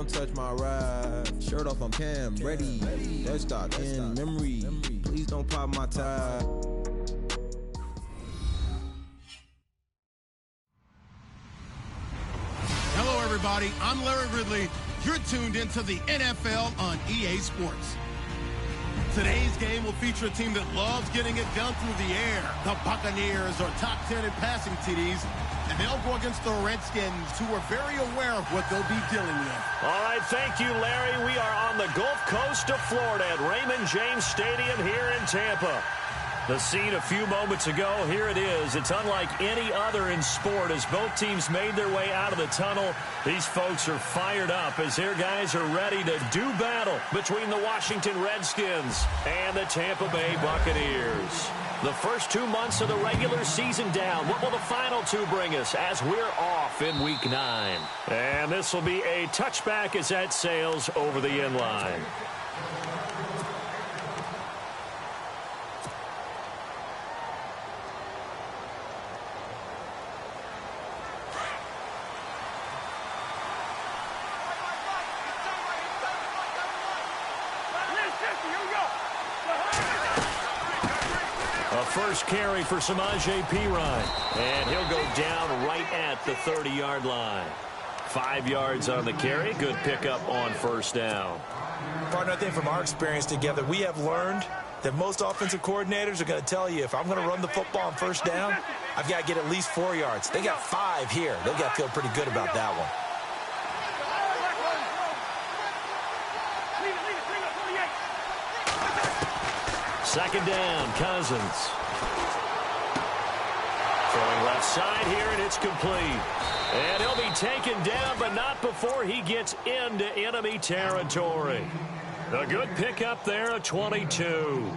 don't touch my ride. Shirt off, I'm Cam, ready. Dead stock in memory. Please don't pop my tie. Hello, everybody. I'm Larry Ridley. You're tuned into the NFL on EA Sports. Today's game will feature a team that loves getting it done through the air. The Buccaneers are top 10 in passing TDs, and they'll go against the Redskins, who are very aware of what they'll be dealing with. All right, thank you, Larry. We are on the Gulf Coast of Florida at Raymond James Stadium here in Tampa. The scene a few moments ago, here it is. It's unlike any other in sport as both teams made their way out of the tunnel. These folks are fired up as their guys are ready to do battle between the Washington Redskins and the Tampa Bay Buccaneers. The first 2 months of the regular season down. What will the final two bring us as we're off in Week 9? And this will be a touchback as that sails over the end line. First carry for Samaje Perine, and he'll go down right at the 30-yard line. 5 yards on the carry. Good pickup on first down. Partner, I think from our experience together, we have learned that most offensive coordinators are going to tell you, if I'm going to run the football on first down, I've got to get at least 4 yards. They got 5 here. They've got to feel pretty good about that one. Second down, Cousins. Throwing left side here, and it's complete. And he'll be taken down, but not before he gets into enemy territory. A good pickup there, a 22.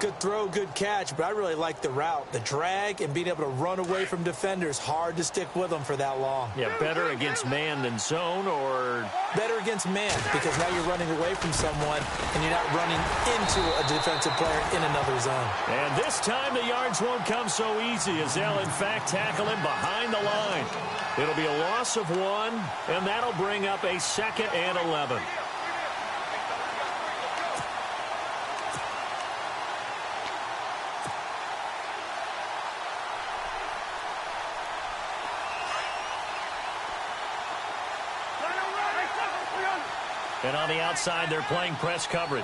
Good throw, good catch, but I really like the route. The drag and being able to run away from defenders, hard to stick with them for that long. Yeah, better against man than zone, or? Better against man, because now you're running away from someone and you're not running into a defensive player in another zone. And this time the yards won't come so easy as they'll, in fact, tackle him behind the line. It'll be a loss of 1, and that'll bring up a 2nd and 11. And on the outside, they're playing press coverage.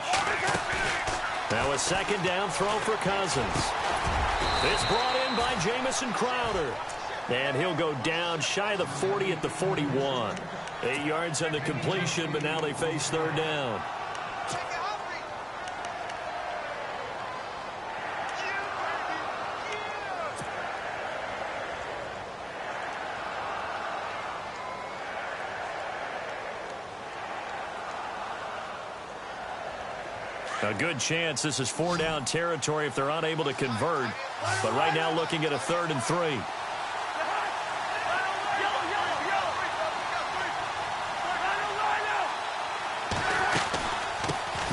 Now a second down throw for Cousins. It's brought in by Jamison Crowder. And he'll go down shy of the 40 at the 41. 8 yards on the completion, but now they face third down. A good chance this is 4-down territory if they're unable to convert. But right now looking at a 3rd and 3.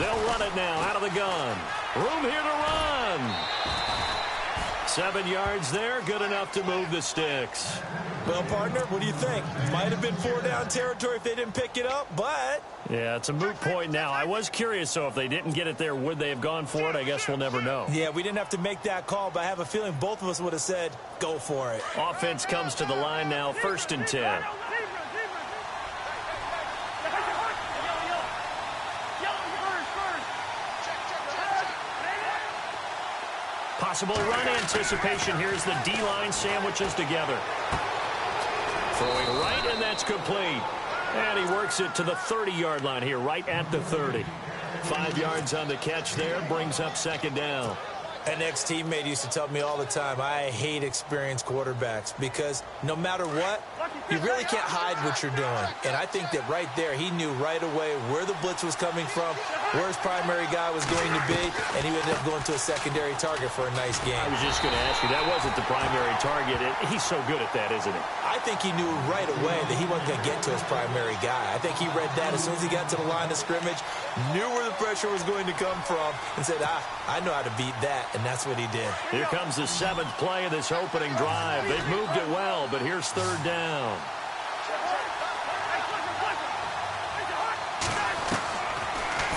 They'll run it now out of the gun. Room here to run. 7 yards there, good enough to move the sticks. Well, partner, what do you think? Might have been 4-down territory if they didn't pick it up, but... Yeah, it's a moot point now. I was curious, so if they didn't get it there, would they have gone for it? I guess we'll never know. Yeah, we didn't have to make that call, but I have a feeling both of us would have said, go for it. Offense comes to the line now, 1st and 10. Possible run anticipation. Here's the D-line sandwiches together. Throwing right, and that's complete. And he works it to the 30-yard line here, right at the 30. 5 yards on the catch there, brings up second down. An ex-teammate used to tell me all the time, I hate experienced quarterbacks because no matter what, you really can't hide what you're doing. And I think that right there, he knew right away where the blitz was coming from, where his primary guy was going to be, and he ended up going to a secondary target for a nice game. I was just going to ask you, that wasn't the primary target. He's so good at that, isn't he? I think he knew right away that he wasn't going to get to his primary guy. I think he read that as soon as he got to the line of scrimmage, knew where the pressure was going to come from, and said, I know how to beat that, and that's what he did. Here comes the 7th play of this opening drive. They've moved it well, but here's third down.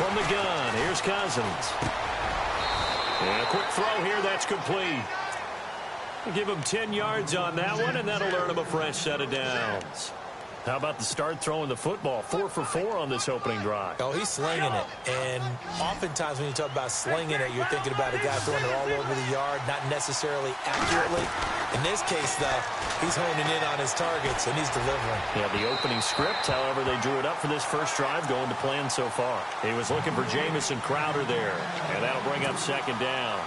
from the gun. Here's Cousins. And a quick throw here. That's complete. Give him 10 yards on that one, and that'll earn him a fresh set of downs. How about the start throwing the football? 4 for 4 on this opening drive. Oh, he's slinging it. And oftentimes when you talk about slinging it, you're thinking about a guy throwing it all over the yard, not necessarily accurately. In this case, though, he's honing in on his targets, and he's delivering. Yeah, the opening script, however, they drew it up for this first drive going to plan so far. He was looking for Jamison Crowder there, and that'll bring up second down.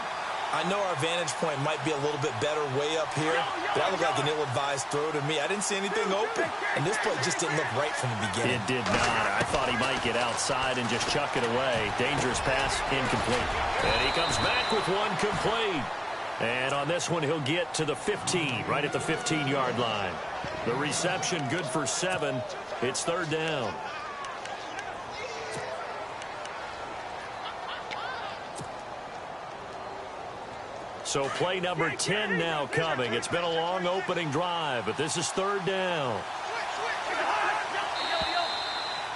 I know our vantage point might be a little bit better way up here, but that looked like an ill-advised throw to me. I didn't see anything open, and this play just didn't look right from the beginning. It did not. I thought he might get outside and just chuck it away. Dangerous pass, incomplete. And he comes back with one complete. And on this one, he'll get to the 15, right at the 15-yard line. The reception good for 7. It's third down. So play number 10 now coming. It's been a long opening drive, but this is third down.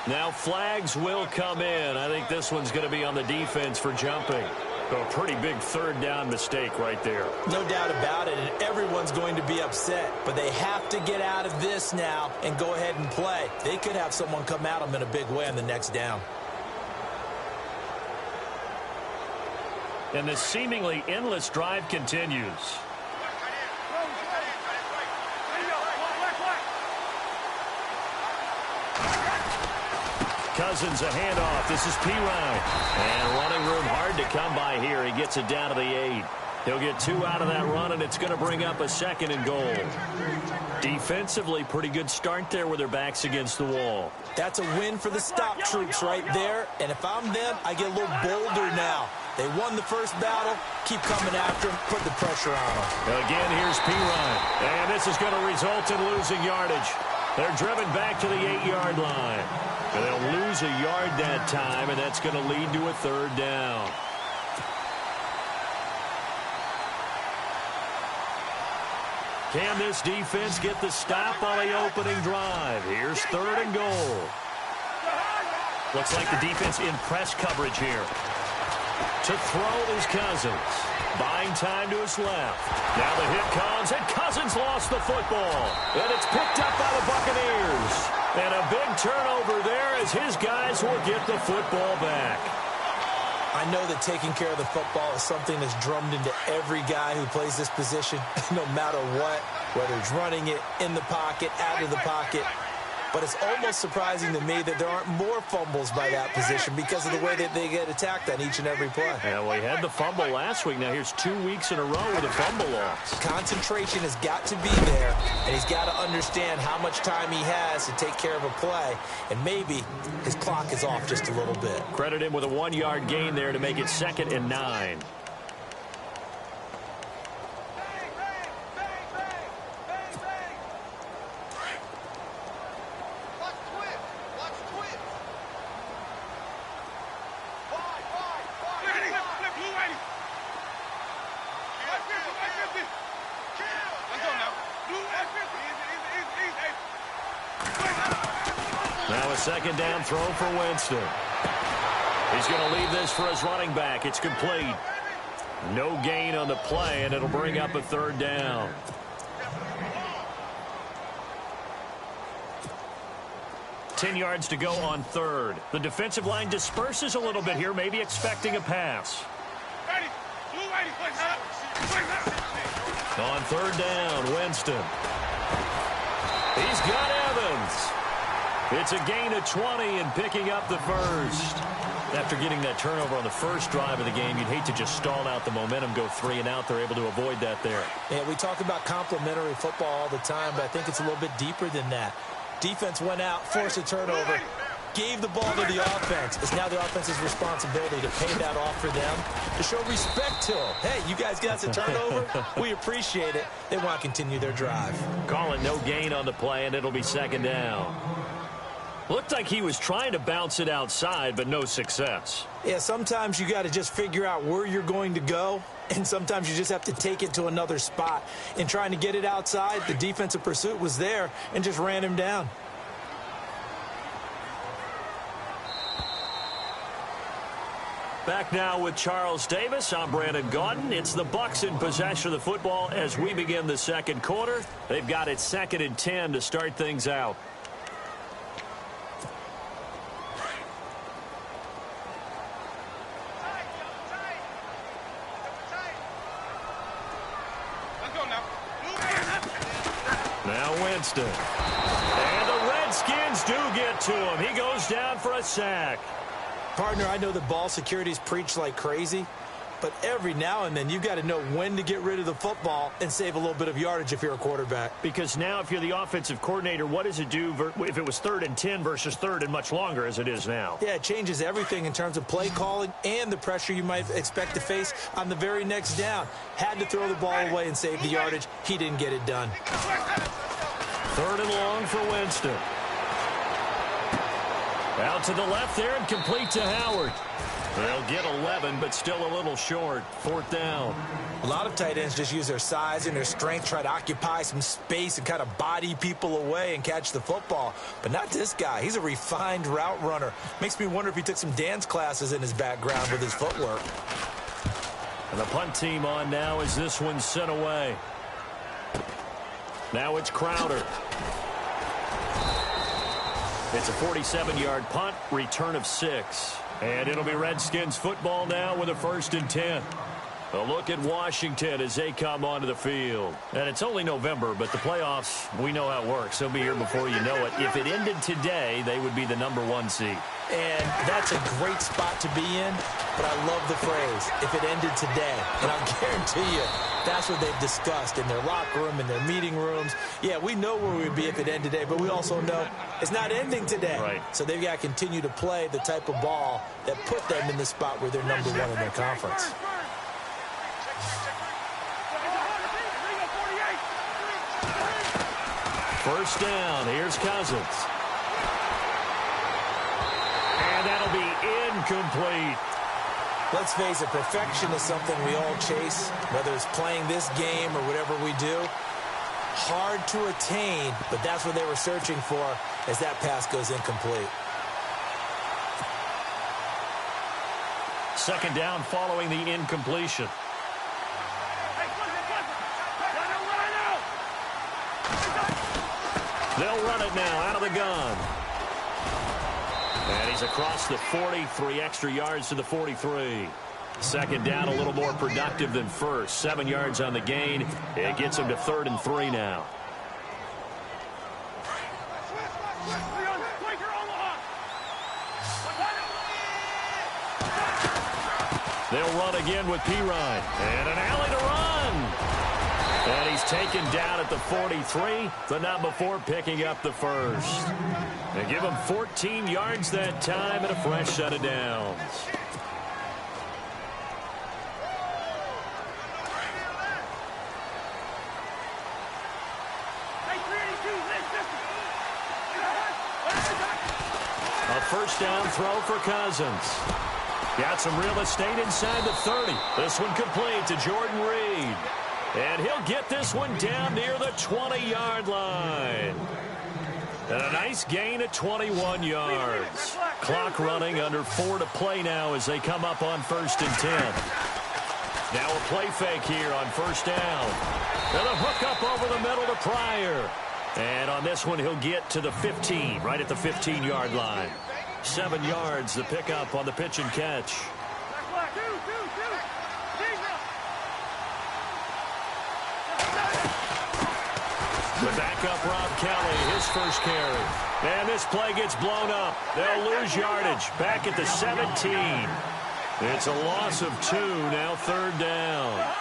Now flags will come in. I think this one's going to be on the defense for jumping. A pretty big third down mistake right there. No doubt about it, and everyone's going to be upset. But they have to get out of this now and go ahead and play. They could have someone come at them in a big way on the next down. And this seemingly endless drive continues. Cousins a handoff. This is P. Ryan. And running room hard to come by here. He gets it down to the 8. He'll get 2 out of that run, and it's going to bring up a second and goal. Defensively, pretty good start there with their backs against the wall. That's a win for the stop troops right there. And if I'm them, I get a little bolder now. They won the first battle. Keep coming after them. Put the pressure on them. Again, here's P. Ryan. And this is going to result in losing yardage. They're driven back to the 8-yard line. And they'll lose a yard that time, and that's going to lead to a third down. Can this defense get the stop on the opening drive? Here's third and goal. Looks like the defense in press coverage here. To throw is Cousins. Buying time to his left. Now the hit comes, and Cousins lost the football. And it's picked up by the Buccaneers. And a big turnover there as his guys will get the football back. I know that taking care of the football is something that's drummed into every guy who plays this position, no matter what, whether he's running it, in the pocket, out of the pocket. But it's almost surprising to me that there aren't more fumbles by that position because of the way that they get attacked on each and every play. Yeah, well, he had the fumble last week. Now here's 2 weeks in a row with a fumble loss. Concentration has got to be there, and he's got to understand how much time he has to take care of a play, and maybe his clock is off just a little bit. Credit him with a 1-yard gain there to make it 2nd and 9. Now a second down throw for Winston. He's going to leave this for his running back. It's complete. No gain on the play, and it'll bring up a third down. Ten yards to go on third. The defensive line disperses a little bit here, maybe expecting a pass. On third down, Winston. He's got Evans. It's a gain of 20 and picking up the first. After getting that turnover on the first drive of the game, you'd hate to just stall out the momentum, go 3 and out. They're able to avoid that there. Yeah, we talk about complementary football all the time, but I think it's a little bit deeper than that. Defense went out, forced a turnover, gave the ball to the offense. It's now the offense's responsibility to pay that off for them, to show respect to them. Hey, you guys got the turnover? We appreciate it. They want to continue their drive. Call it no gain on the play, and it'll be second down. Looked like he was trying to bounce it outside, but no success. Yeah, sometimes you got to just figure out where you're going to go, and sometimes you just have to take it to another spot. In trying to get it outside, the defensive pursuit was there and just ran him down. Back now with Charles Davis. I'm Brandon Gaudin. It's the Bucs in possession of the football as we begin the second quarter. They've got it 2nd and 10 to start things out. Now Winston. And the Redskins do get to him. He goes down for a sack. Partner, I know the ball security's preached like crazy, but every now and then you've got to know when to get rid of the football and save a little bit of yardage if you're a quarterback. Because now if you're the offensive coordinator, what does it do if it was 3rd and 10 versus 3rd and much longer as it is now? Yeah, it changes everything in terms of play calling and the pressure you might expect to face on the very next down. Had to throw the ball away and save the yardage. He didn't get it done. 3rd and long for Winston. Out to the left there and complete to Howard. They'll get 11, but still a little short. 4th down. A lot of tight ends just use their size and their strength, try to occupy some space and kind of body people away and catch the football. But not this guy. He's a refined route runner. Makes me wonder if he took some dance classes in his background with his footwork. And the punt team on now as this one's sent away. Now it's Crowder. It's a 47-yard punt, return of 6. And it'll be Redskins football now with a 1st and 10. A look at Washington as they come onto the field. And it's only November, but the playoffs, we know how it works. They'll be here before you know it. If it ended today, they would be the #1 seed. And that's a great spot to be in, but I love the phrase, if it ended today. And I'll guarantee you, that's what they've discussed in their locker room, in their meeting rooms. Yeah, we know where we'd be if it ended today, but we also know it's not ending today. Right. So they've got to continue to play the type of ball that put them in the spot where they're #1 in their conference. First down, here's Cousins. And that'll be incomplete. Let's face it, perfection is something we all chase, whether it's playing this game or whatever we do. Hard to attain, but that's what they were searching for as that pass goes incomplete. 2nd down following the incompletion. They'll run it now out of the gun. And he's across the 40, 3 extra yards to the 43. 2nd down, a little more productive than first. 7 yards on the gain. It gets him to 3rd and 3 now. They'll run again with Pirine. And an alley to run. And he's taken down at the 43, the #4 picking up the 1st. They give him 14 yards that time and a fresh set of downs. A 1st down throw for Cousins. Got some real estate inside the 30. This one complete to Jordan Reed. And he'll get this one down near the 20-yard line. And a nice gain at 21 yards. Clock running, under 4 to play now as they come up on 1st and 10. Now a play fake here on 1st down. And a hook up over the middle to Pryor. And on this one, he'll get to the 15, right at the 15-yard line. 7 yards, the pickup on the pitch and catch. The backup Rob Kelly, his first carry. And this play gets blown up. They'll lose yardage back at the 17. It's a loss of 2, now 3rd down.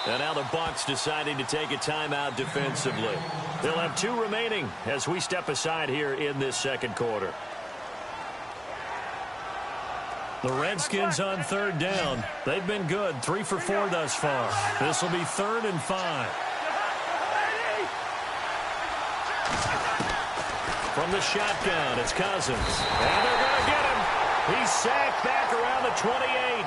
And now the Bucs deciding to take a timeout defensively. They'll have 2 remaining as we step aside here in this second quarter. The Redskins on 3rd down. They've been good, 3 for 4 thus far. This will be 3rd and 5. From the shotgun, it's Cousins. And they're going to get him. He's sacked back around the 28.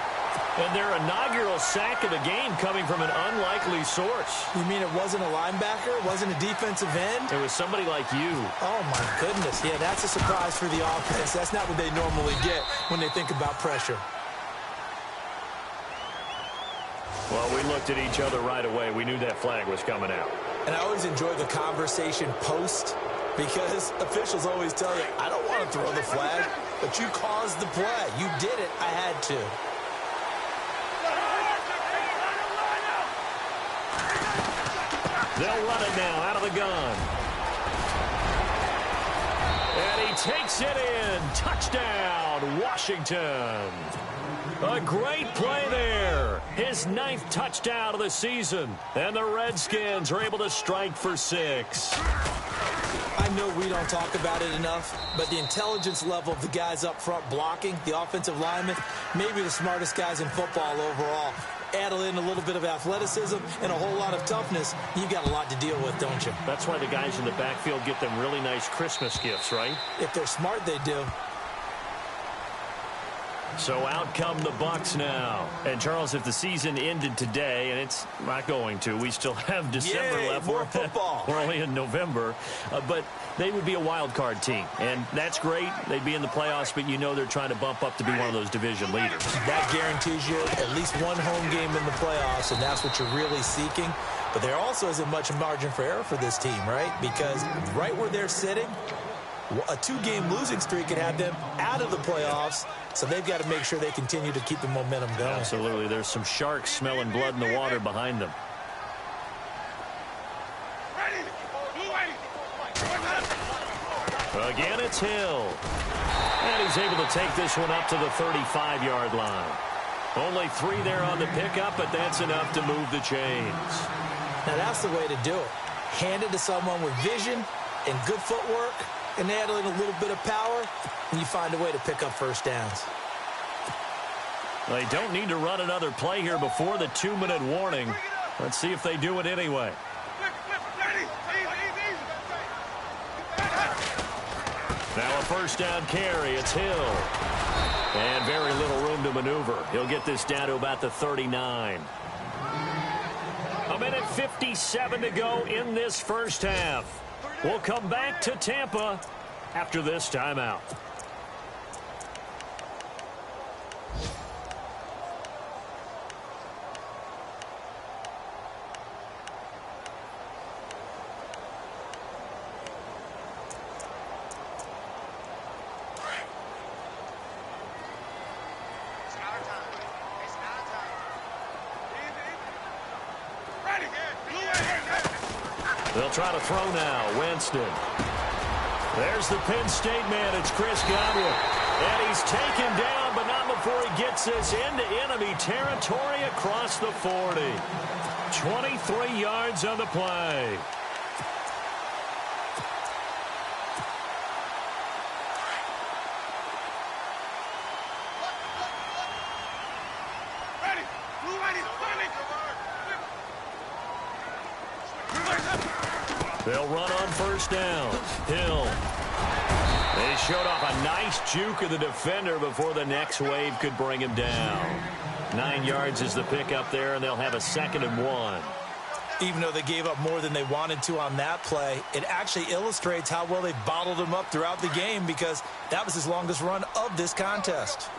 And their inaugural sack of the game coming from an unlikely source. You mean it wasn't a linebacker? It wasn't a defensive end? It was somebody like you. Oh, my goodness. Yeah, that's a surprise for the offense. That's not what they normally get when they think about pressure. Well, we looked at each other right away. We knew that flag was coming out. And I always enjoy the conversation post because officials always tell you, I don't want to throw the flag, but you caused the play. You did it. I had to. They'll run it now out of the gun. And he takes it in. Touchdown, Washington. A great play there. His 9th touchdown of the season. And the Redskins are able to strike for 6. I know we don't talk about it enough, but the intelligence level of the guys up front blocking, the offensive linemen, maybe the smartest guys in football overall. Add in a little bit of athleticism and a whole lot of toughness, you got a lot to deal with, don't you? That's why the guys in the backfield get them really nice Christmas gifts, right? If they're smart, they do. So out come the Bucs now. And, Charles, if the season ended today, and it's not going to, we still have December left. More football. We're only in November. But they would be a wild card team. And that's great. They'd be in the playoffs, but you know they're trying to bump up to be one of those division leaders. That guarantees you at least one home game in the playoffs, and that's what you're really seeking. But there also isn't much margin for error for this team, right? Because right where they're sitting, a 2-game losing streak could have them out of the playoffs, so they've got to make sure they continue to keep the momentum going. Absolutely. There's some sharks smelling blood in the water behind them. Again, it's Hill. And he's able to take this one up to the 35-yard line. Only 3 there on the pickup, but that's enough to move the chains. Now, that's the way to do it. Hand it to someone with vision and good footwork, and add in a little bit of power, and you find a way to pick up first downs. They don't need to run another play here before the 2-minute warning. Let's see if they do it anyway. Now a first down carry. It's Hill. And very little room to maneuver. He'll get this down to about the 39. 1:57 to go in this first half. We'll come back to Tampa after this timeout. They'll try to throw now. Winston. There's the Penn State man. It's Chris Godwin. And he's taken down, but not before he gets this into enemy territory across the 40. 23 yards on the play. They'll run on first down. Hill. They showed off a nice juke of the defender before the next wave could bring him down. 9 yards is the pickup there, and they'll have a 2nd and 1. Even though they gave up more than they wanted to on that play, it actually illustrates how well they bottled him up throughout the game because that was his longest run of this contest.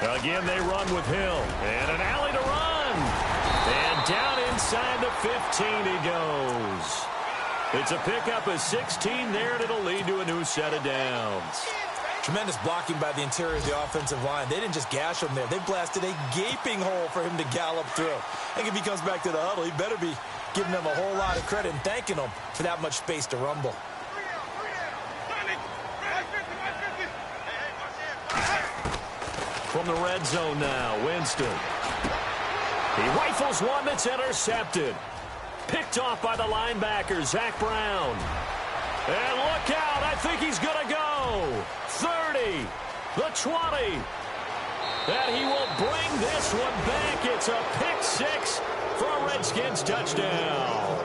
Again, they run with Hill. And an alley to run. And down inside the 15 he goes. It's a pickup of 16 there, and it'll lead to a new set of downs. Tremendous blocking by the interior of the offensive line. They didn't just gash him there. They blasted a gaping hole for him to gallop through. I think if he comes back to the huddle, he better be giving them a whole lot of credit and thanking them for that much space to rumble. From the red zone now, Winston. He rifles one that's intercepted. Picked off by the linebacker, Zach Brown. And look out, I think he's going to go. 30, the 20. And he will bring this one back. It's a pick 6 for a Redskins touchdown.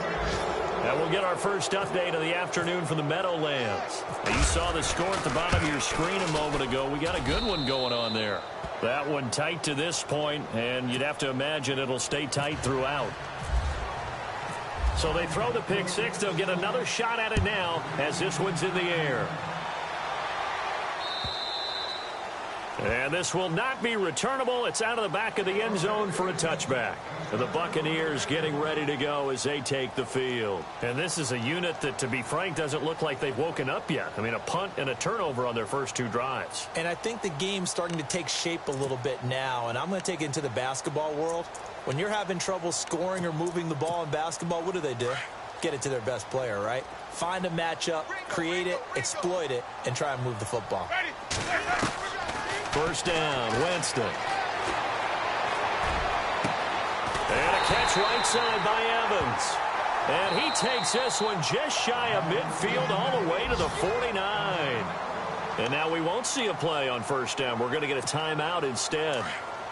And we'll get our first update of the afternoon from the Meadowlands. You saw the score at the bottom of your screen a moment ago. We got a good one going on there. That one tight to this point, and you'd have to imagine it'll stay tight throughout. So they throw the pick six. They'll get another shot at it now as this one's in the air. And this will not be returnable. It's out of the back of the end zone for a touchback. And the Buccaneers getting ready to go as they take the field. And this is a unit that, to be frank, doesn't look like they've woken up yet. I mean, a punt and a turnover on their first two drives. And I think the game's starting to take shape a little bit now. And I'm going to take it into the basketball world. When you're having trouble scoring or moving the ball in basketball, what do? Get it to their best player, right? Find a matchup, create it, exploit it, and try and move the football. First down, Winston. And a catch right side by Evans. And he takes this one just shy of midfield all the way to the 49. And now we won't see a play on first down. We're going to get a timeout instead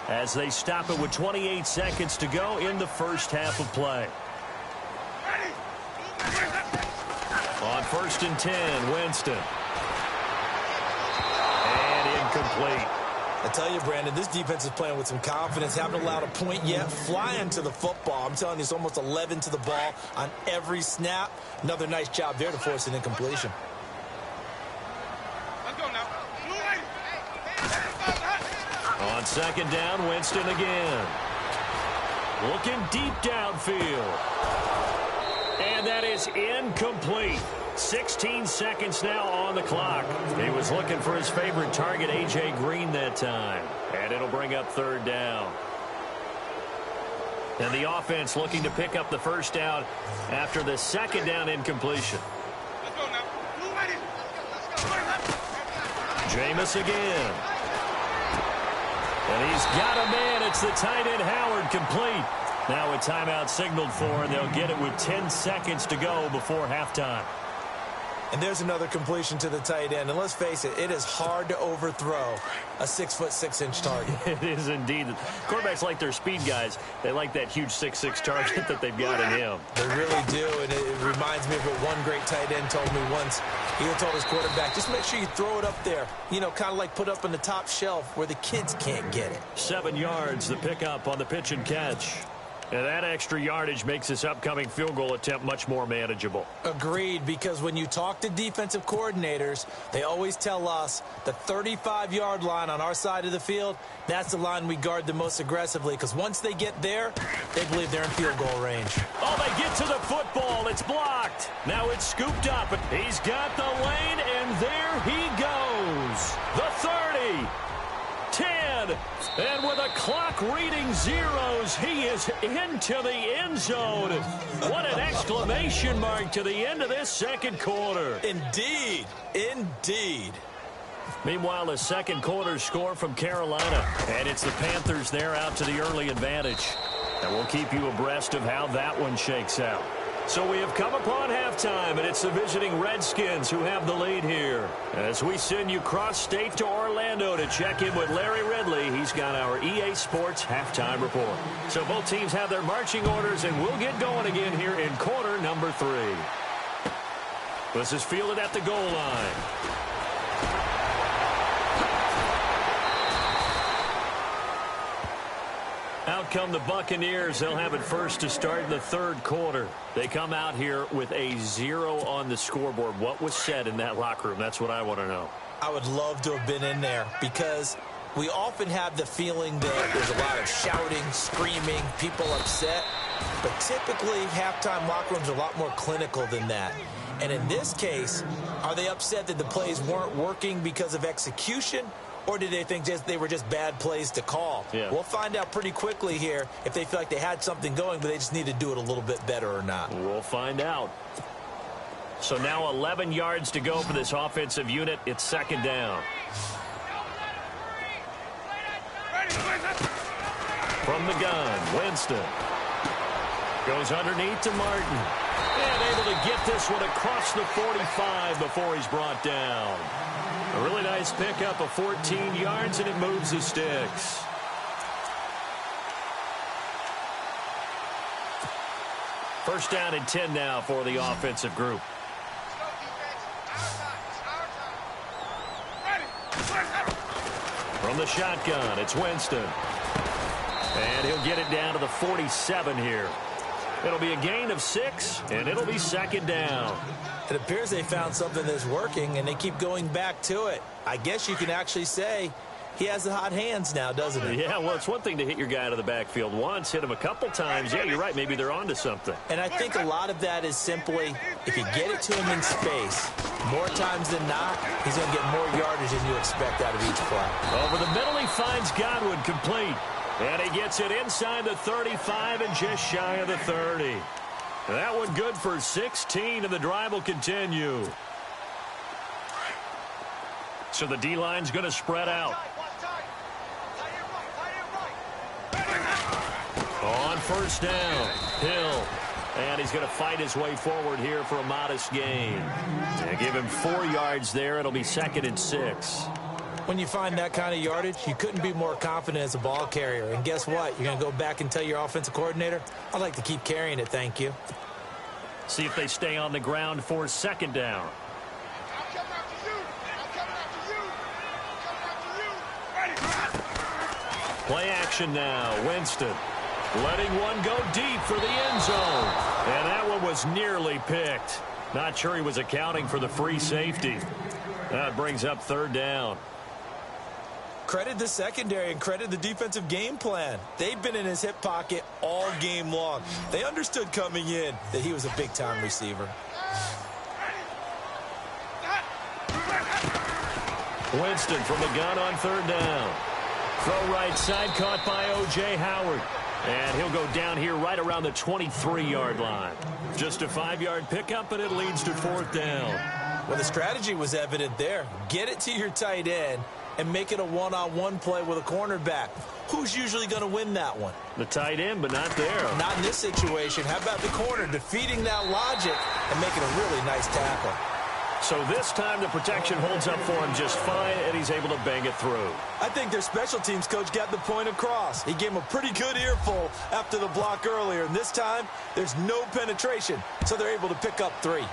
as they stop it with 28 seconds to go in the first half of play. On first and 10, Winston. Complete. I tell you, Brandon, this defense is playing with some confidence. Haven't allowed a point yet. Flying to the football. I'm telling you, it's almost 11 to the ball on every snap. Another nice job there to force an incompletion. Let's go now. On second down, Winston again. Looking deep downfield. And that is incomplete. 16 seconds now on the clock. He was looking for his favorite target, A.J. Green, that time. And it'll bring up third down. And the offense looking to pick up the first down after the second down incompletion. Let's go now. Jameis again. And he's got a man. It's the tight end, Howard, complete. Now a timeout signaled for, and they'll get it with 10 seconds to go before halftime. And there's another completion to the tight end. And let's face it, it is hard to overthrow a 6'6" target. It is indeed. Quarterbacks like their speed guys. They like that huge 6'6" target that they've got in him. They really do, and it reminds me of what one great tight end told me once. He told his quarterback, just make sure you throw it up there. You know, kind of like put up on the top shelf where the kids can't get it. 7 yards, the pickup on the pitch and catch. And that extra yardage makes this upcoming field goal attempt much more manageable. Agreed, because when you talk to defensive coordinators, they always tell us the 35-yard line on our side of the field, that's the line we guard the most aggressively, because once they get there, they believe they're in field goal range. Oh, they get to the football. It's blocked. Now it's scooped up. He's got the lane, and there he goes. The 30. 10, and with a clock reading zeros, he is into the end zone. What an exclamation mark to the end of this second quarter. Indeed, indeed. Meanwhile, a second quarter score from Carolina, and it's the Panthers there out to the early advantage. And we'll keep you abreast of how that one shakes out. So we have come upon halftime, and it's the visiting Redskins who have the lead here. As we send you cross-state to Orlando to check in with Larry Ridley, he's got our EA Sports halftime report. So both teams have their marching orders, and we'll get going again here in quarter number 3. This is fielded at the goal line. Out come the Buccaneers. They'll have it first to start in the third quarter. They come out here with a 0 on the scoreboard. What was said in that locker room? That's what I want to know. I would love to have been in there because we often have the feeling that there's a lot of shouting, screaming, people upset. But typically, halftime locker rooms are a lot more clinical than that. And in this case, are they upset that the plays weren't working because of execution? Or did they think they were just bad plays to call? Yeah. We'll find out pretty quickly here if they feel like they had something going, but they just need to do it a little bit better or not. We'll find out. So now 11 yards to go for this offensive unit. It's second down. From the gun, Winston. Goes underneath to Martin. And able to get this one across the 45 before he's brought down. A really nice pickup of 14 yards, and it moves the sticks. First down and 10 now for the offensive group. From the shotgun, it's Winston. And he'll get it down to the 47 here. It'll be a gain of 6, and it'll be second down. It appears they found something that's working, and they keep going back to it. I guess you can actually say he has the hot hands now, doesn't he? Yeah, well, it's one thing to hit your guy out of the backfield once, hit him a couple times. Yeah, you're right. Maybe they're onto something. And I think a lot of that is simply if you get it to him in space, more times than not, he's going to get more yardage than you expect out of each play. Over the middle, he finds Godwin complete. And he gets it inside the 35 and just shy of the 30. That one good for 16, and the drive will continue. So the D-line's going to spread out. On first down, Hill. And he's going to fight his way forward here for a modest gain. They give him 4 yards there. It'll be second and 6. When you find that kind of yardage, you couldn't be more confident as a ball carrier. And guess what? You're going to go back and tell your offensive coordinator, I'd like to keep carrying it, thank you. See if they stay on the ground for second down. Play action now. Winston letting one go deep for the end zone. And that one was nearly picked. Not sure he was accounting for the free safety. That brings up third down. Credit the secondary and credit the defensive game plan. They've been in his hip pocket all game long. They understood coming in that he was a big-time receiver. Winston from the gun on third down. Throw right side caught by O.J. Howard. And he'll go down here right around the 23-yard line. Just a 5-yard pickup, and it leads to fourth down. Well, the strategy was evident there. Get it to your tight end and make it a one-on-one play with a cornerback. Who's usually going to win that one? The tight end, but not there. Not in this situation. How about the corner defeating that logic and making a really nice tackle? So this time the protection holds up for him just fine, and he's able to bang it through. I think their special teams coach got the point across. He gave him a pretty good earful after the block earlier, and this time there's no penetration, so they're able to pick up 3.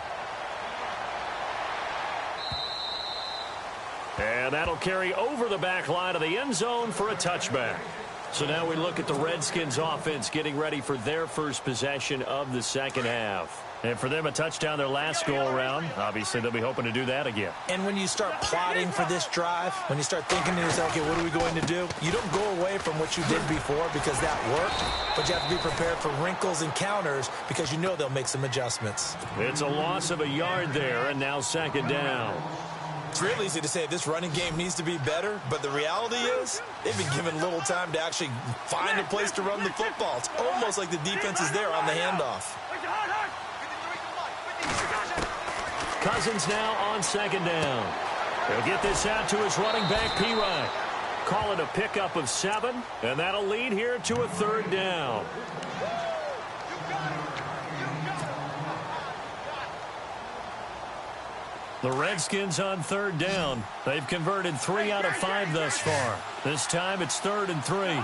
And that'll carry over the back line of the end zone for a touchback. So now we look at the Redskins offense getting ready for their first possession of the second half. And for them, a touchdown their last go-around. Obviously, they'll be hoping to do that again. And when you start plotting for this drive, when you start thinking to yourself, okay, what are we going to do? You don't go away from what you did before because that worked, but you have to be prepared for wrinkles and counters because you know they'll make some adjustments. It's a loss of a yard there, and now second down. It's real easy to say this running game needs to be better, but the reality is they've been given little time to actually find a place to run the football. It's almost like the defense is there on the handoff. Cousins now on second down. He'll get this out to his running back, P-Ryan. Call it a pickup of 7, and that'll lead here to a third down. The Redskins on third down. They've converted 3 out of 5 thus far. This time it's 3rd and 3.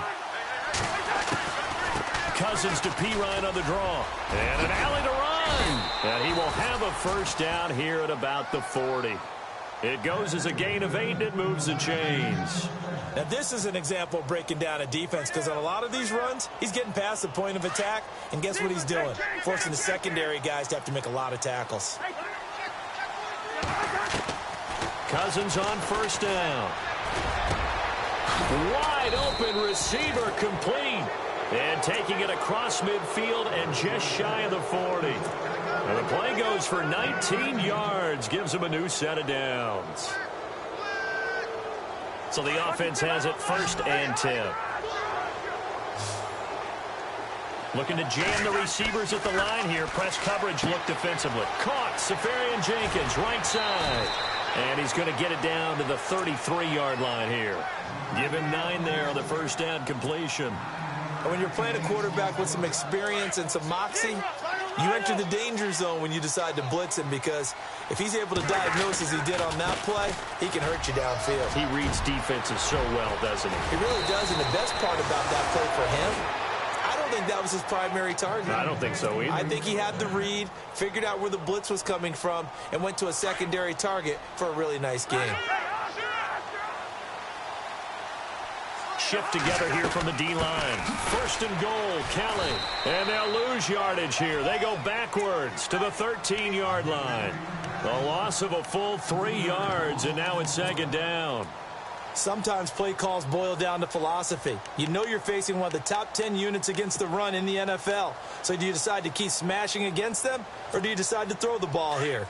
Cousins to P-Ryan on the draw. And an alley to run. And he will have a first down here at about the 40. It goes as a gain of 8, and it moves the chains. Now, this is an example of breaking down a defense because on a lot of these runs, he's getting past the point of attack, and guess what he's doing? Forcing the secondary guys to have to make a lot of tackles. Cousins on first down. Wide open receiver complete. And taking it across midfield and just shy of the 40. And the play goes for 19 yards. Gives him a new set of downs. So the offense has it 1st and 10. Looking to jam the receivers at the line here. Press coverage look defensively. Caught. Safarian Jenkins, right side. And he's going to get it down to the 33-yard line here. Give him 9 there on the first down completion. When you're playing a quarterback with some experience and some moxie, you enter the danger zone when you decide to blitz him because if he's able to diagnose as he did on that play, he can hurt you downfield. He reads defenses so well, doesn't he? He really does, and the best part about that play for him, I don't don't think that was his primary target. I don't think so either. I think he had the read, figured out where the blitz was coming from, and went to a secondary target for a really nice game. Shift together here from the D-line. First and goal, Kelly. And they'll lose yardage here. They go backwards to the 13-yard line. A loss of a full 3 yards, and now it's second down. Sometimes play calls boil down to philosophy. You know you're facing one of the top 10 units against the run in the NFL. So do you decide to keep smashing against them, or do you decide to throw the ball here?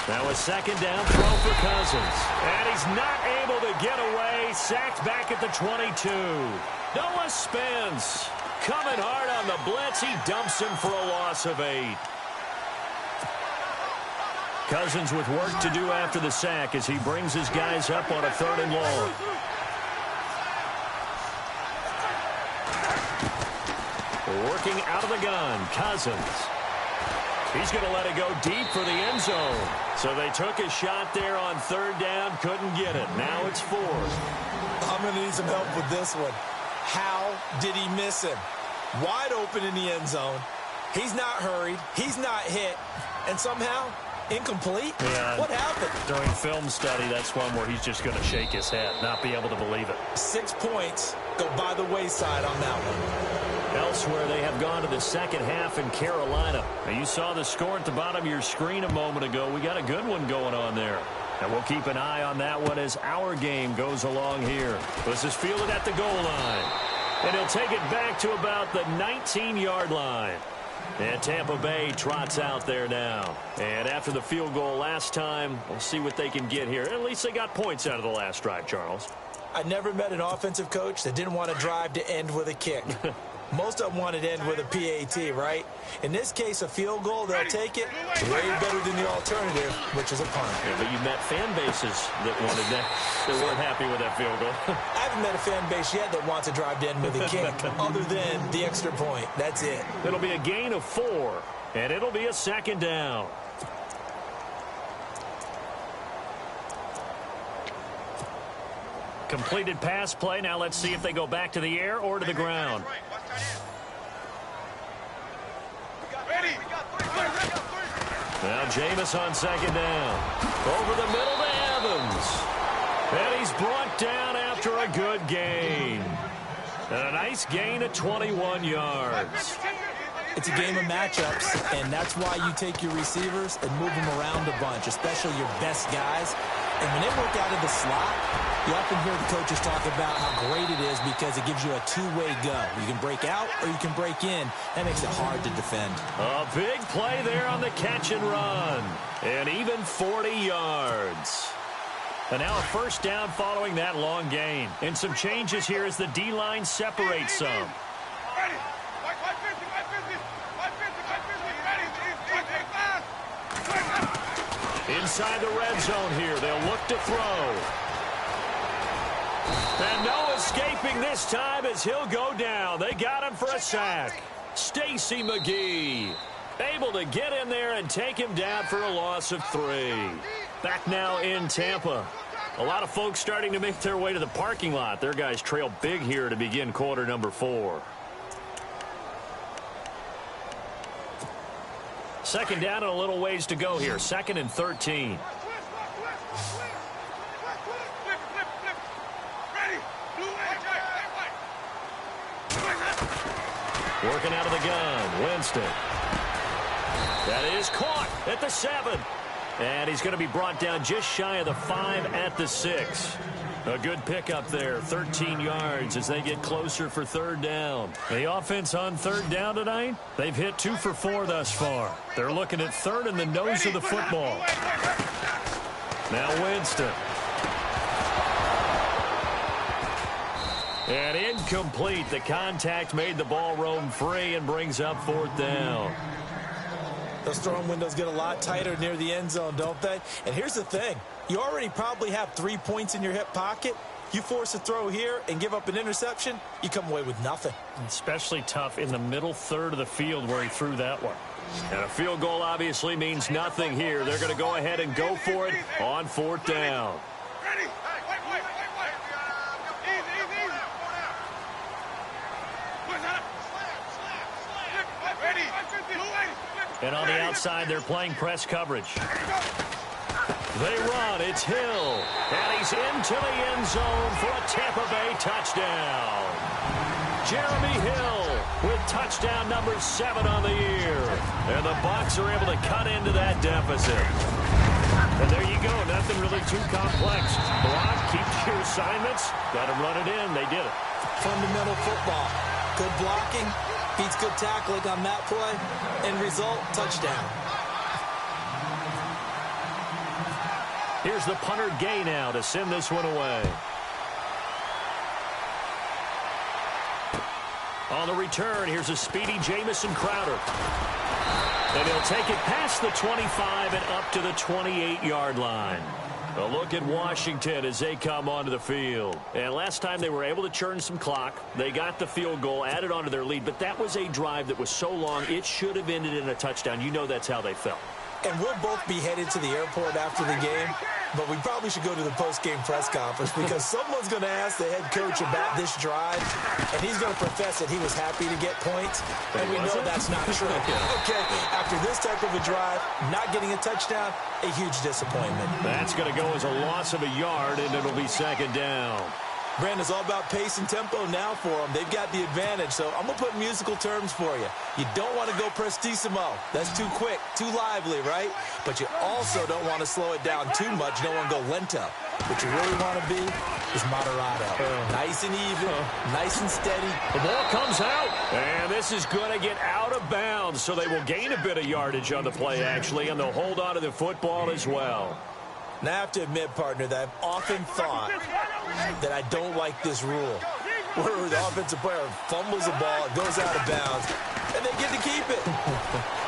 Now a second down throw for Cousins. And he's not able to get away. Sacked back at the 22. Noah Spence coming hard on the blitz. He dumps him for a loss of 8. Cousins with work to do after the sack as he brings his guys up on a 3rd and long. Working out of the gun, Cousins. He's going to let it go deep for the end zone. So they took a shot there on 3rd down, couldn't get it. Now it's 4th. I'm going to need some help with this one. How did he miss him? Wide open in the end zone. He's not hurried. He's not hit. And somehow, incomplete? Yeah. What happened? During film study, that's one where he's just going to shake his head, not be able to believe it. 6 points go by the wayside on that one. Elsewhere, they have gone to the second half in Carolina. Now, you saw the score at the bottom of your screen a moment ago. We got a good one going on there. And we'll keep an eye on that one as our game goes along here. This is fielded at the goal line. And he'll take it back to about the 19-yard line. And Tampa Bay trots out there now. And after the field goal last time, we'll see what they can get here. At least they got points out of the last drive, Charles. I never met an offensive coach that didn't want to drive to end with a kick. Most of them want it to end with a PAT, right? In this case, a field goal, they'll take it way better than the alternative, which is a punt. Yeah, but you met fan bases that wanted that. They weren't happy with that field goal. I haven't met a fan base yet that wants to drive to end with a kick, other than the extra point. That's it. It'll be a gain of 4, and it'll be a second down. Completed pass play. Now let's see if they go back to the air or to the ground. Now Jameis on second down. Over the middle to Evans. And he's brought down after a good gain. And a nice gain of 21 yards. It's a game of matchups, and that's why you take your receivers and move them around a bunch, especially your best guys. And when they work out of the slot, you often hear the coaches talk about how great it is because it gives you a two-way go. You can break out or you can break in. That makes it hard to defend. A big play there on the catch and run. And even 40 yards. And now a first down following that long gain. And some changes here as the D-line separates some. Inside the red zone here. They'll look to throw. And no escaping this time as he'll go down. They got him for a sack. Stacy McGee able to get in there and take him down for a loss of 3. Back now in Tampa. A lot of folks starting to make their way to the parking lot. Their guys trail big here to begin quarter number 4. Second down and a little ways to go here. 2nd and 13. Working out of the gun. Winston. That is caught at the 7. And he's going to be brought down just shy of the 5 at the 6. A good pickup there. 13 yards as they get closer for 3rd down. The offense on 3rd down tonight, they've hit 2 for 4 thus far. They're looking at 3rd in the nose of the football. Now Winston. And incomplete. The contact made the ball roam free and brings up 4th down. Those throwing windows get a lot tighter near the end zone, don't they? And here's the thing. You already probably have 3 points in your hip pocket. You force a throw here and give up an interception, you come away with nothing. Especially tough in the middle third of the field where he threw that one. And a field goal obviously means nothing here. They're going to go ahead and go for it on 4th down. And on the outside, they're playing press coverage. They run. It's Hill. And he's into the end zone for a Tampa Bay touchdown. Jeremy Hill with touchdown number 7 on the year. And the Bucs are able to cut into that deficit. And there you go. Nothing really too complex. Block, keep your assignments. Got to run it in. They did it. Fundamental football. Good blocking. Beats good tackling on that play. End result, touchdown. Here's the punter Gay now to send this one away. On the return, here's a speedy Jamison Crowder. And he'll take it past the 25 and up to the 28-yard line. A look at Washington as they come onto the field. And last time they were able to churn some clock. They got the field goal, added onto their lead. But that was a drive that was so long, it should have ended in a touchdown. You know that's how they felt. And we'll both be headed to the airport after the game, but we probably should go to the post-game press conference because someone's going to ask the head coach about this drive, and he's going to profess that he was happy to get points, and we know that's not true. Okay, after this type of a drive, not getting a touchdown, a huge disappointment. That's going to go as a loss of a yard, and it'll be 2nd down. Brandon, it's all about pace and tempo now for them. They've got the advantage, so I'm going to put musical terms for you. You don't want to go prestissimo. That's too quick, too lively, right? But you also don't want to slow it down too much. You don't want to go lento. What you really want to be is moderato. Nice and even, nice and steady. The ball comes out, and this is going to get out of bounds, so they will gain a bit of yardage on the play, actually, and they'll hold on to the football as well. Now, I have to admit, partner, that I've often thought that I don't like this rule, where the offensive player fumbles the ball, it goes out of bounds, and they get to keep it.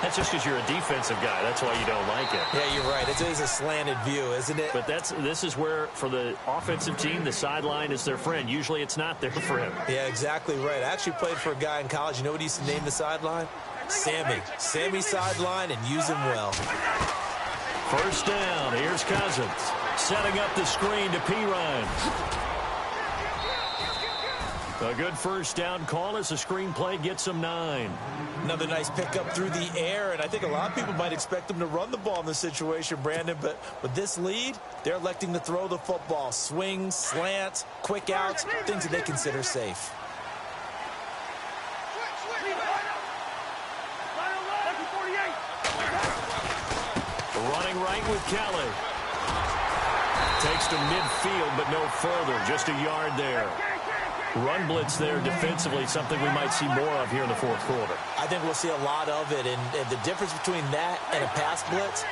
That's just because you're a defensive guy. That's why you don't like it. Yeah, you're right. It is a slanted view, isn't it? But this is where, for the offensive team, the sideline is their friend. Usually it's not there for him. Yeah, exactly right. I actually played for a guy in college. You know what he used to name the sideline? Sammy. Sammy sideline, and use him well. 1st down. Here's Cousins setting up the screen to Pirine. A good 1st down call as the screenplay gets him 9. Another nice pickup through the air, and I think a lot of people might expect them to run the ball in this situation, Brandon, but with this lead, they're electing to throw the football. Swings, slants, quick outs, things that they consider safe. Running right with Kelly. Takes to midfield, but no further. Just a yard there. Run blitz there defensively, something we might see more of here in the 4th quarter. I think we'll see a lot of it, and the difference between that and a pass blitz,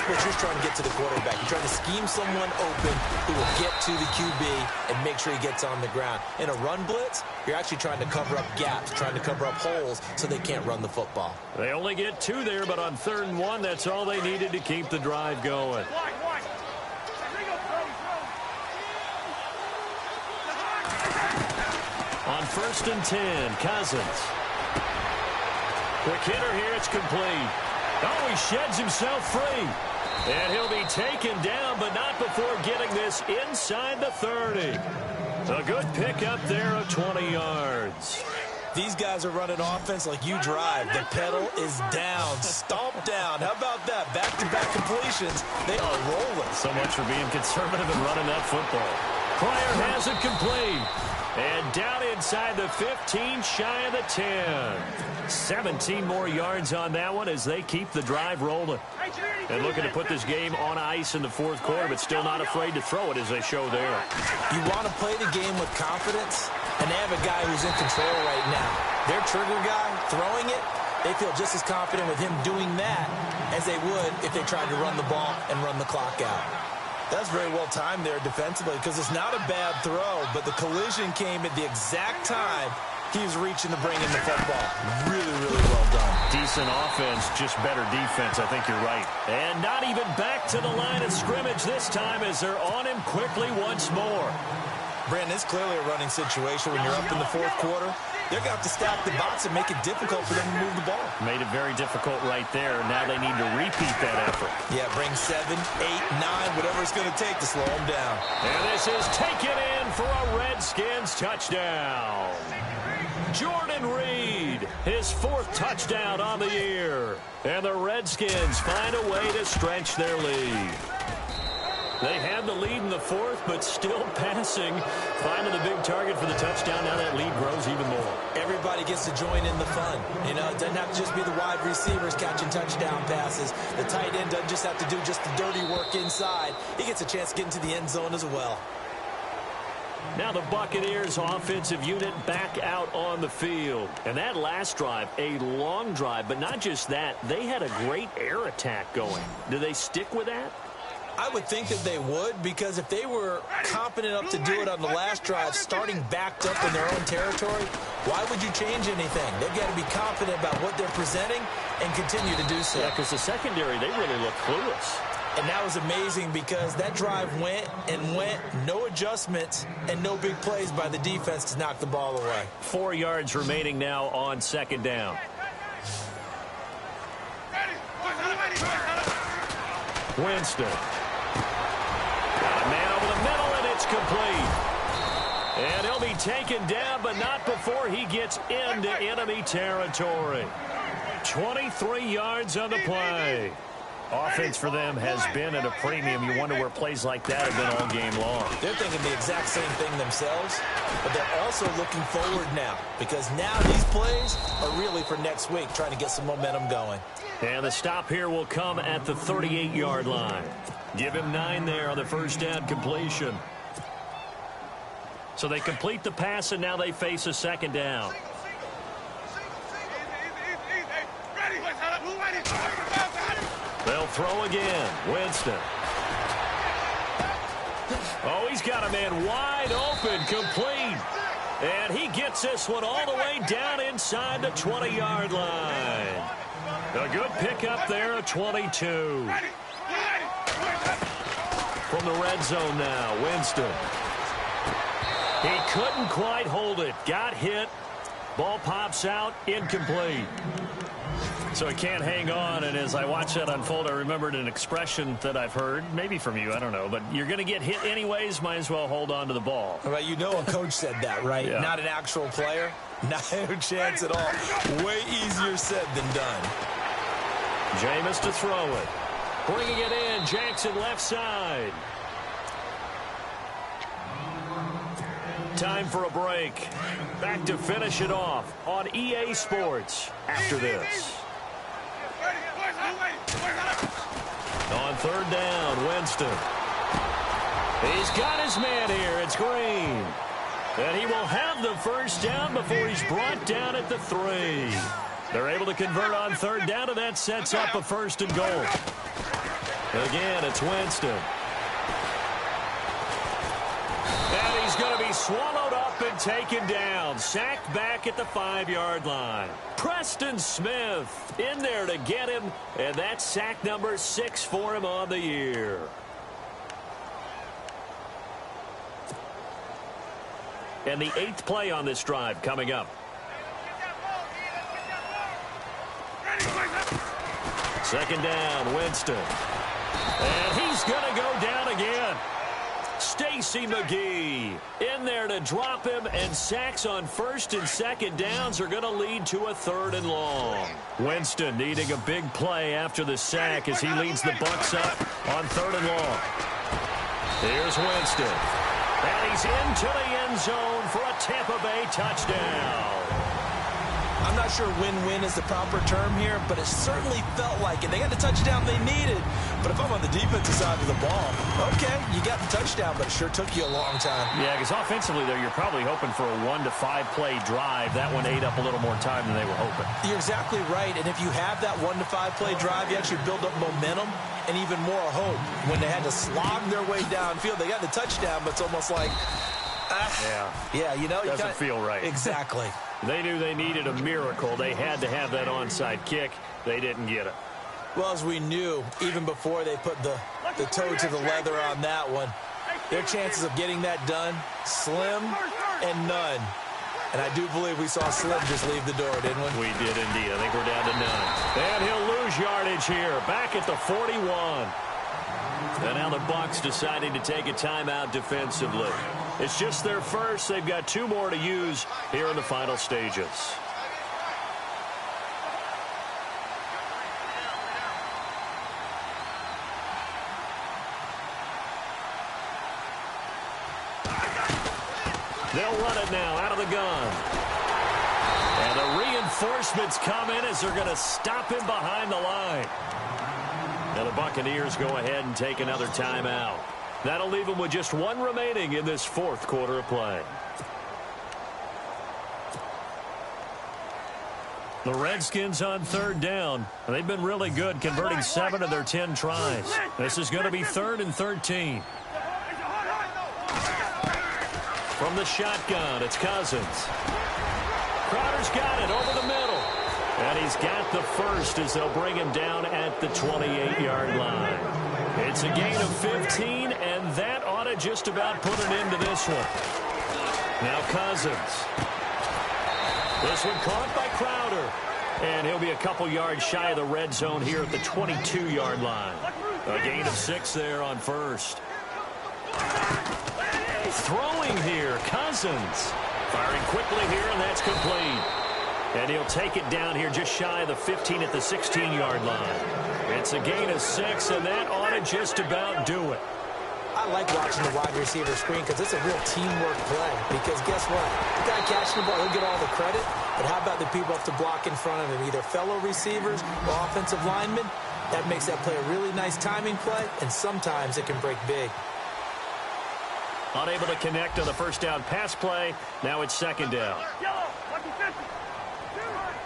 you're just trying to get to the quarterback. You're trying to scheme someone open who will get to the QB and make sure he gets on the ground. In a run blitz, you're actually trying to cover up gaps, trying to cover up holes so they can't run the football. They only get 2 there, but on 3rd and 1, that's all they needed to keep the drive going. On 1st and 10, Cousins. Quick hitter here, it's complete. Oh, he sheds himself free. And he'll be taken down, but not before getting this inside the 30. A good pickup there of 20 yards. These guys are running offense like you drive. The pedal is down, stomped down. How about that? Back-to-back completions. They are rolling. So much for being conservative and running that football. Pryor has it complete. And down inside the 15, shy of the 10. 17 more yards on that one as they keep the drive rolling. And looking to put this game on ice in the 4th quarter, but still not afraid to throw it as they show there. You want to play the game with confidence, and they have a guy who's in control right now. Their trigger guy throwing it, they feel just as confident with him doing that as they would if they tried to run the ball and run the clock out. That's very well timed there defensively because it's not a bad throw, but the collision came at the exact time he was reaching to bring in the football. Really, really well done. Decent offense, just better defense. I think you're right. And not even back to the line of scrimmage this time as they're on him quickly once more. Brandon, it's clearly a running situation when you're up in the fourth quarter. They're going to have to stack the box and make it difficult for them to move the ball. Made it very difficult right there. Now they need to repeat that effort. Yeah, bring 7, 8, 9, whatever it's going to take to slow them down. And this is taken in for a Redskins touchdown. Jordan Reed, his 4th touchdown on the year. And the Redskins find a way to stretch their lead. They had the lead in the 4th, but still passing. Finding the big target for the touchdown. Now that lead grows even more. Everybody gets to join in the fun. You know, it doesn't have to just be the wide receivers catching touchdown passes. The tight end doesn't just have to do just the dirty work inside. He gets a chance to get into the end zone as well. Now the Buccaneers offensive unit back out on the field. And that last drive, a long drive, but not just that. They had a great air attack going. Do they stick with that? I would think that they would, because if they were confident enough to do it on the last drive, starting backed up in their own territory, why would you change anything? They've got to be confident about what they're presenting and continue to do so. Yeah, because the secondary, they really look clueless. And that was amazing because that drive went and went, no adjustments and no big plays by the defense to knock the ball away. 4 yards remaining now on 2nd down. Winston. Got a man over the middle, and it's complete. And he'll be taken down, but not before he gets into enemy territory. 23 yards on the play. Offense for them has been at a premium. You wonder where plays like that have been all game long. They're thinking the exact same thing themselves, but they're also looking forward now, because now these plays are really for next week, trying to get some momentum going. And the stop here will come at the 38-yard line. Give him 9 there on the first down completion. So they complete the pass, and now they face a 2nd down. They'll throw again. Winston. Oh, he's got a man wide open, complete. And he gets this one all the way down inside the 20-yard line. A good pickup there, a 22. From the red zone now, Winston. He couldn't quite hold it. Got hit. Ball pops out, incomplete. So he can't hang on, and as I watch that unfold, I remembered an expression that I've heard, maybe from you, I don't know, but you're going to get hit anyways, might as well hold on to the ball. Well, you know a coach said that, right? Yeah. Not an actual player. Not a chance at all. Way easier said than done. Jameis to throw it. Bringing it in, Jackson left side. Time for a break. Back to finish it off on EA Sports after this. On 3rd down, Winston. He's got his man here. It's Green. And he will have the first down before he's brought down at the 3. They're able to convert on 3rd down, and that sets up a 1st and goal. Again, it's Winston. And he's going to be swallowed up and taken down. Sacked back at the 5-yard line. Preston Smith in there to get him, and that's sack number 6 for him on the year. And the 8th play on this drive coming up. Second down, Winston. And he's going to go down again. Stacy McGee in there to drop him, and sacks on 1st and 2nd downs are going to lead to a 3rd and long. Winston needing a big play after the sack as he leads the Bucs up on 3rd and long. Here's Winston. And he's into the end zone for a Tampa Bay touchdown. I'm not sure win-win is the proper term here, but it certainly felt like it. They got the touchdown they needed, but if I'm on the defensive side of the ball, okay, you got the touchdown, but it sure took you a long time. Yeah, because offensively, though, you're probably hoping for a 1 to 5 play drive. That one ate up a little more time than they were hoping. You're exactly right, and if you have that 1 to 5 play drive, you actually build up momentum and even more hope. When they had to slog their way downfield, they got the touchdown, but it's almost like, yeah, you know, doesn't feel right. Exactly. They knew they needed a miracle. They had to have that onside kick. They didn't get it. Well, as we knew, even before they put the toe to the leather on that one, Their chances of getting that done, slim and none. And I do believe we saw Slim just leave the door, didn't we? We did indeed. I think we're down to none. And he'll lose yardage here, back at the 41. And now the Bucs deciding to take a timeout defensively. It's just their first. They've got 2 more to use here in the final stages. They'll run it now out of the gun. And the reinforcements come in as they're going to stop him behind the line. Now the Buccaneers go ahead and take another timeout. That'll leave them with just 1 remaining in this 4th quarter of play. The Redskins on 3rd down. They've been really good, converting 7 of their 10 tries. This is going to be 3rd and 13. From the shotgun, it's Cousins. Crowder's got it over the middle. And he's got the first as they'll bring him down at the 28-yard line. It's a gain of 15, and that ought to just about put an end to this one. Now Cousins. This one caught by Crowder. And he'll be a couple yards shy of the red zone here at the 22-yard line. A gain of 6 there on first. Throwing here, Cousins. Firing quickly here, and that's complete. And he'll take it down here just shy of the 15 at the 16-yard line. It's a gain of 6, and that ought to just about do it. I like watching the wide receiver screen because it's a real teamwork play. Because guess what? The guy catching the ball, he'll get all the credit. But how about the people have to block in front of him, either fellow receivers or offensive linemen? That makes that play a really nice timing play, and sometimes it can break big. Unable to connect on the first down pass play. Now it's 2nd down.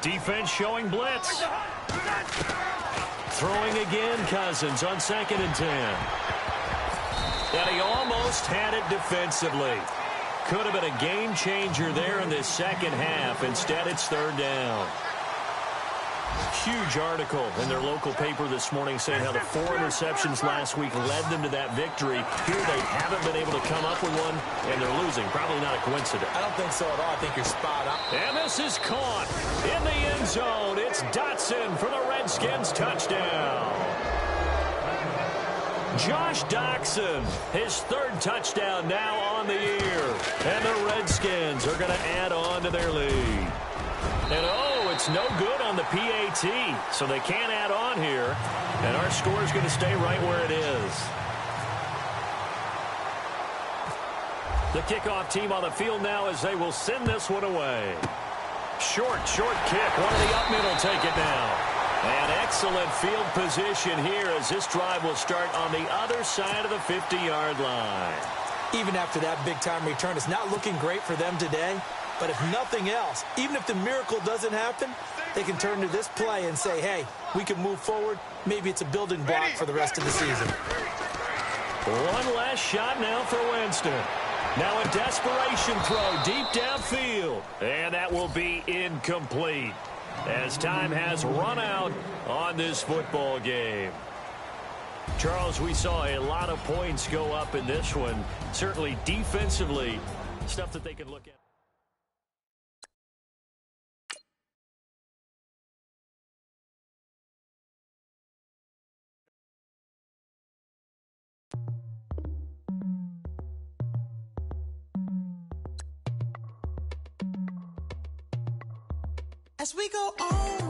Defense showing blitz. Throwing again, Cousins on 2nd and 10. And he almost had it defensively. Could have been a game changer there in this second half. Instead, it's 3rd down. Huge article in their local paper this morning saying how the 4 interceptions last week led them to that victory. Here they haven't been able to come up with one, and they're losing. Probably not a coincidence. I don't think so at all. I think you're spot on. And this is caught in the end zone. It's Dotson for the Redskins touchdown. Josh Doctson, his 3rd touchdown now on the year. And the Redskins are going to add on to their lead. And oh, it's no good on the PAT, so they can't add on here. And our score is going to stay right where it is. The kickoff team on the field now as they will send this one away. Short kick. One of the up mid will take it now. And excellent field position here as this drive will start on the other side of the 50-yard line. Even after that big-time return, it's not looking great for them today. But if nothing else, even if the miracle doesn't happen, they can turn to this play and say, hey, we can move forward. Maybe it's a building block for the rest of the season. One last shot now for Winston. Now a desperation throw deep downfield. And that will be incomplete as time has run out on this football game. Charles, we saw a lot of points go up in this one. Certainly defensively, stuff that they can look at. As we go on